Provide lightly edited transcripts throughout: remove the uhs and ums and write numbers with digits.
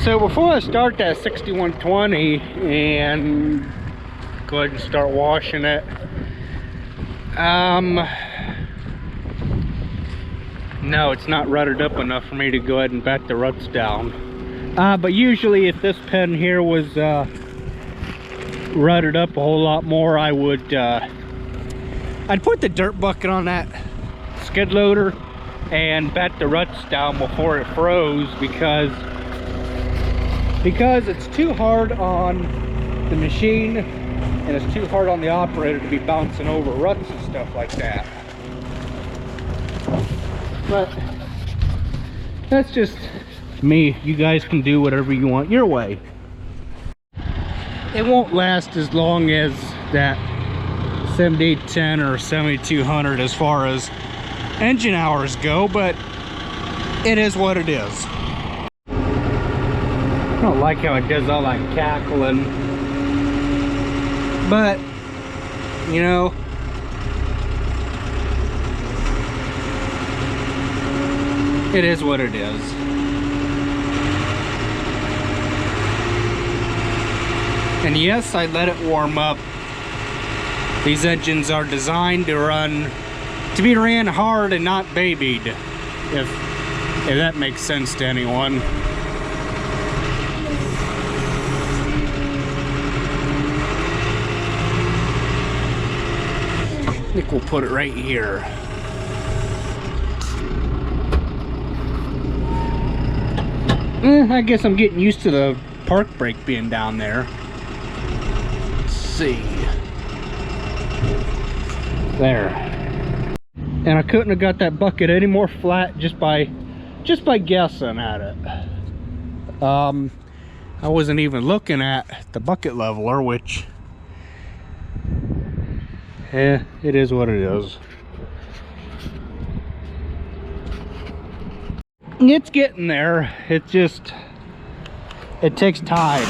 So before I start that 6120 and go ahead and start washing it, no, it's not rutted up enough for me to go ahead and bat the ruts down. But usually if this pen here was rutted up a whole lot more, I would I'd put the dirt bucket on that skid loader and bat the ruts down before it froze, because it's too hard on the machine and it's too hard on the operator to be bouncing over ruts and stuff like that. But that's just me. You guys can do whatever you want your way. It won't last as long as that 7810 or 7200 as far as engine hours go, but it is what it is. I don't like how it does all that cackling, but you know, it is what it is. And yes, I let it warm up. These engines are designed to be ran hard and not babied, if that makes sense to anyone. I think we'll put it right here. I guess I'm getting used to the park brake being down there. Let's see. There. And I couldn't have got that bucket any more flat just by guessing at it. I wasn't even looking at the bucket leveler, which, it is what it is. It's getting there. It takes time.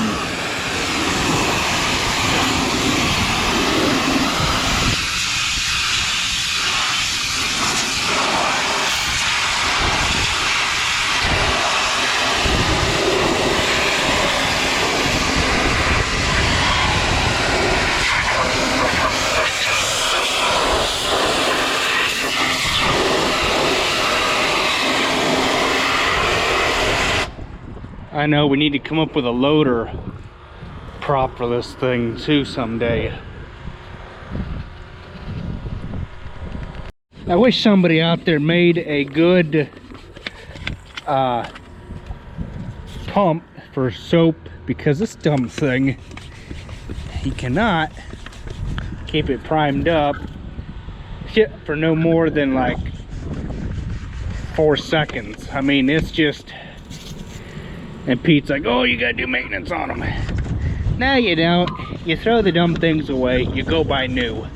I know we need to come up with a loader prop for this thing too someday. I wish somebody out there made a good pump for soap, because this dumb thing, you cannot keep it primed up shit for no more than like 4 seconds. I mean, it's just... And Pete's like, oh, you gotta do maintenance on them. No, you don't. You throw the dumb things away. You go buy new.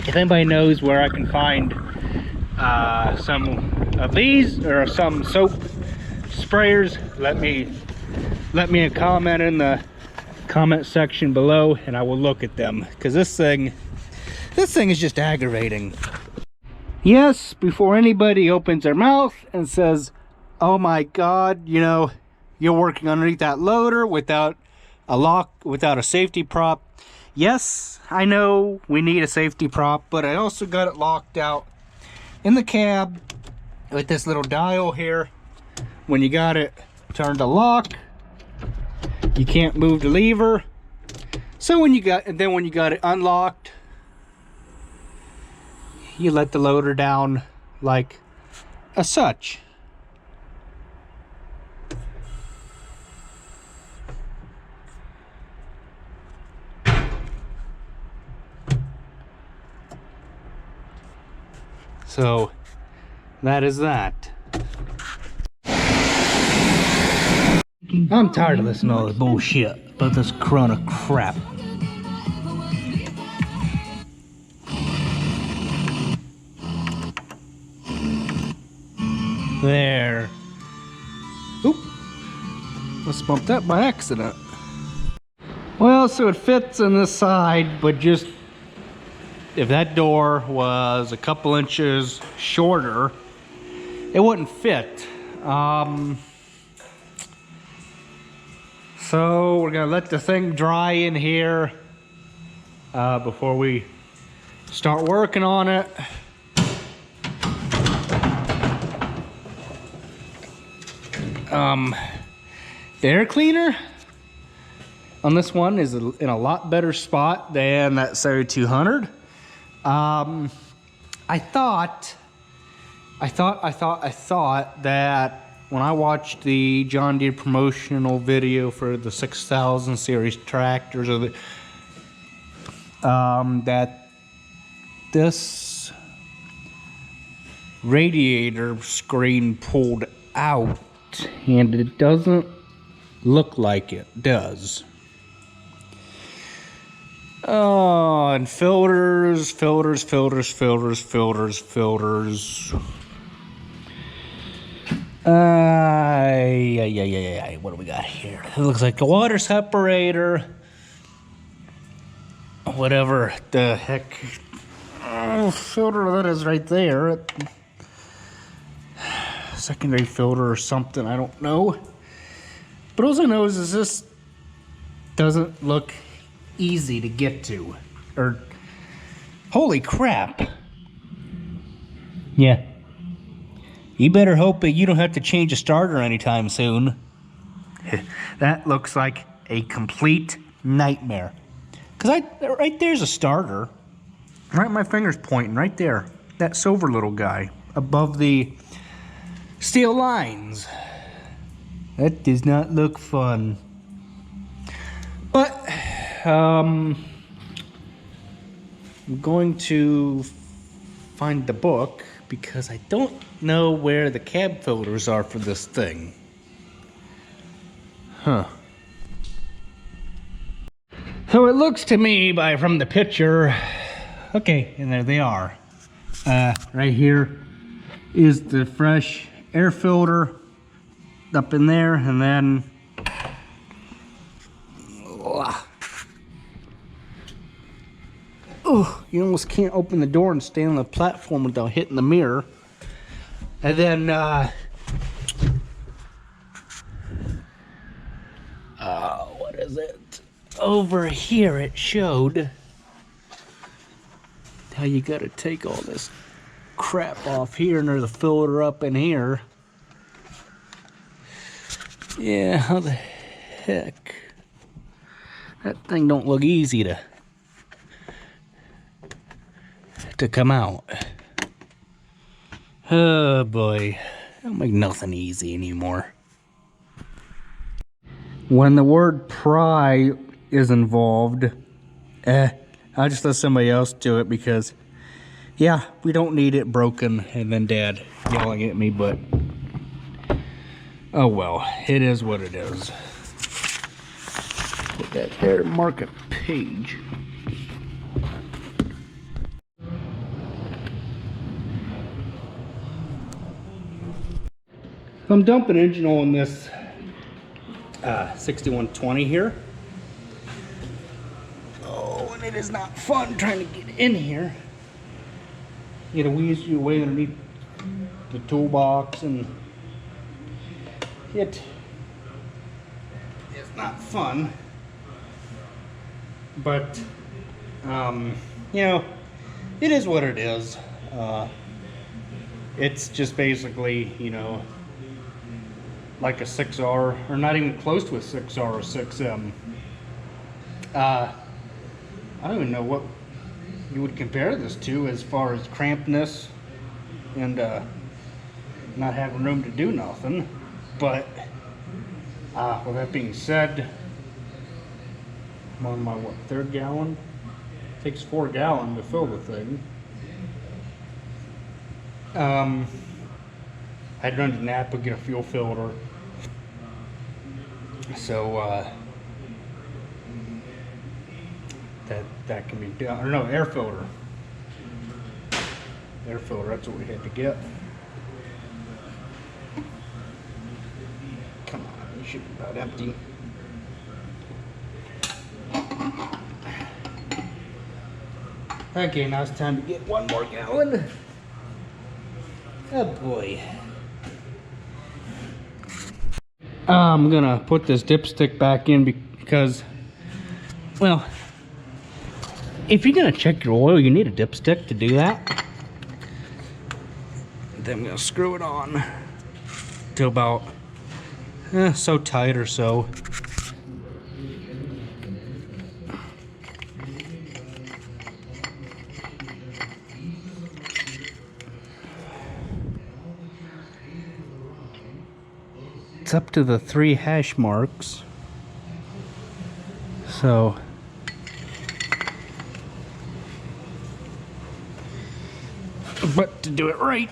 If anybody knows where I can find some of these or some soap sprayers, let me a comment in the comment section below, and I will look at them, because this thing is just aggravating. Yes, before anybody opens their mouth and says, oh my God, you know, you're working underneath that loader without a lock, without a safety prop. Yes, I know we need a safety prop, but I also got it locked out in the cab with this little dial here. When you got it turned to lock, you can't move the lever. So when you got it unlocked, you let the loader down like such. So that is that. I'm tired of listening to all this bullshit about this Corona crap. There. Oop. Let's bump that by accident. Well, so it fits on this side, but just if that door was a couple inches shorter, it wouldn't fit. So we're gonna let the thing dry in here before we start working on it. The air cleaner on this one is in a lot better spot than that 3200. I thought that when I watched the John Deere promotional video for the 6000 series tractors, or the, that this radiator screen pulled out, and it doesn't look like it does. Oh, and filters. What do we got here? It looks like a water separator. Whatever the heck filter that is right there. Secondary filter or something, I don't know. But all I know is this doesn't look easy to get to. Or, holy crap. Yeah. You better hope that you don't have to change a starter anytime soon. That looks like a complete nightmare. Because right there's a starter. Right, my finger's pointing right there. That silver little guy above the steel lines. That does not look fun. But I'm going to find the book because I don't know where the cab filters are for this thing. Huh. So it looks to me from the picture, okay, and there they are. Right here is the fresh air filter up in there, and then oh, you almost can't open the door and stay on the platform without hitting the mirror. And then what is it? Over here it showed how you gotta take all this crap off here, and there's a filter up in here. Yeah, how the heck? That thing don't look easy to come out. Oh boy, don't make nothing easy anymore. When the word pry is involved, I'll just let somebody else do it because, yeah, we don't need it broken and then Dad yelling at me, but oh well, it is what it is. Put that there, mark a page. I'm dumping engine oil in this 6120 here. Oh, and it is not fun trying to get in here. You gotta weasel your way underneath the toolbox, and it is not fun. But, you know, it is what it is. It's just basically, you know, like a 6R, or not even close to a 6R or 6M. I don't even know what you would compare this to as far as crampedness and not having room to do nothing. But with that being said, I'm on my third gallon. It takes 4 gallons to fill the thing. I'd run to Napa, get a fuel filter. So that can be done. Or no, air filter. Air filter, that's what we had to get. Come on, you should be about empty. Okay, now it's time to get 1 more gallon. Oh boy. I'm gonna put this dipstick back in because, well, if you're gonna check your oil, you need a dipstick to do that. Then I'm gonna screw it on to about so tight or so. It's up to the 3 hash marks. So but to do it right,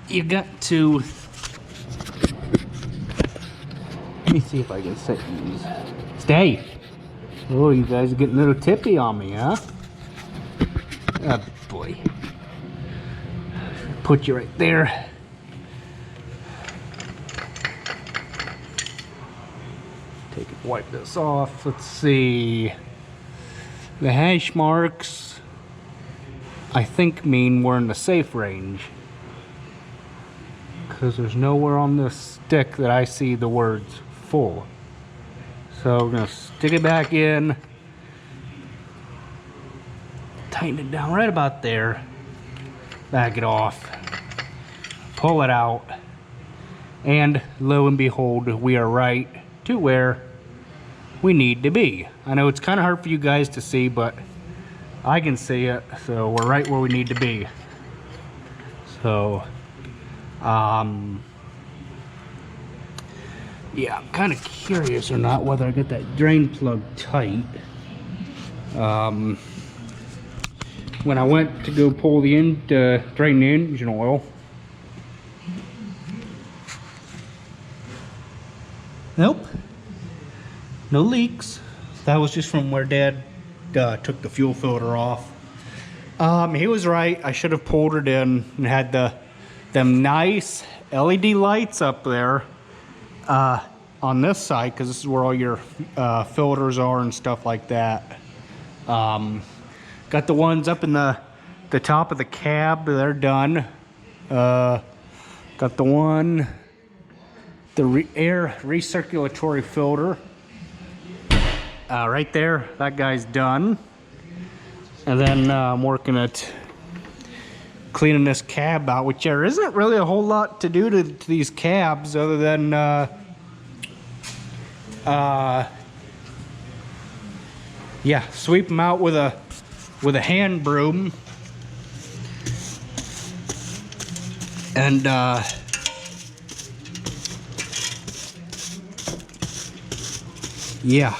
you got to, let me see if I can set these. Stay. Oh, you guys are getting a little tippy on me, huh? Oh boy. Put you right there. Take it, wipe this off. Let's see. The hash marks, I think, mean we're in the safe range, because there's nowhere on this stick that I see the words full. So we're gonna stick it back in, tighten it down right about there, back it off, pull it out, and lo and behold, we are right to where we need to be. I know it's kind of hard for you guys to see, but I can see it, so we're right where we need to be. So yeah, I'm kind of curious or not whether I get that drain plug tight. When I went to go pull the drain the engine oil, nope, no leaks. That was just from where Dad took the fuel filter off. He was right. I should have pulled it in and had them nice LED lights up there on this side, because this is where all your filters are and stuff like that. Got the ones up in the top of the cab. They're done. Got the one, the air recirculatory filter right there. That guy's done. And then I'm working at cleaning this cab out, which there isn't really a whole lot to do to these cabs other than yeah, sweep them out with a hand broom, and yeah,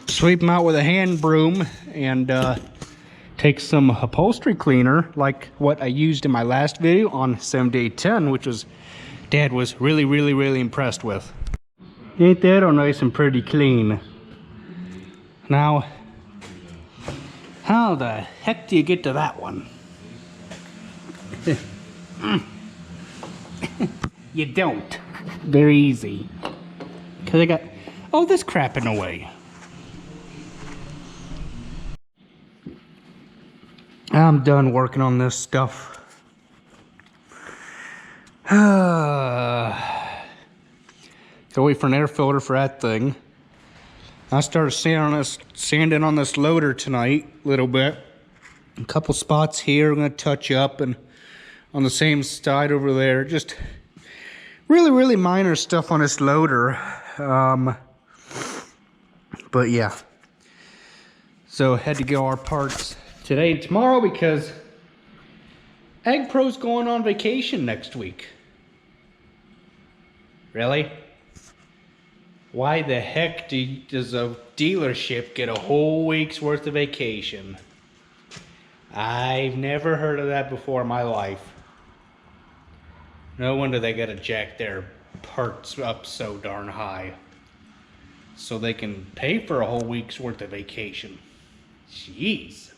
sweep them out with a hand broom and take some upholstery cleaner like what I used in my last video on 7810, which was Dad was really impressed with. Ain't that all nice and pretty clean? Now, how the heck do you get to that one? You don't. Very easy. Because I got all this crap in the way. I'm done working on this stuff. Go wait for an air filter for that thing. I started sanding on this loader tonight a little bit. A couple spots here I'm gonna touch up, and on the same side over there. Just really minor stuff on this loader. But yeah. So had to get our parts today and tomorrow because Ag Pro's going on vacation next week. Really? Why the heck does a dealership get a whole week's worth of vacation? I've never heard of that before in my life. No wonder they gotta jack their parts up so darn high, so they can pay for a whole week's worth of vacation. Jeez.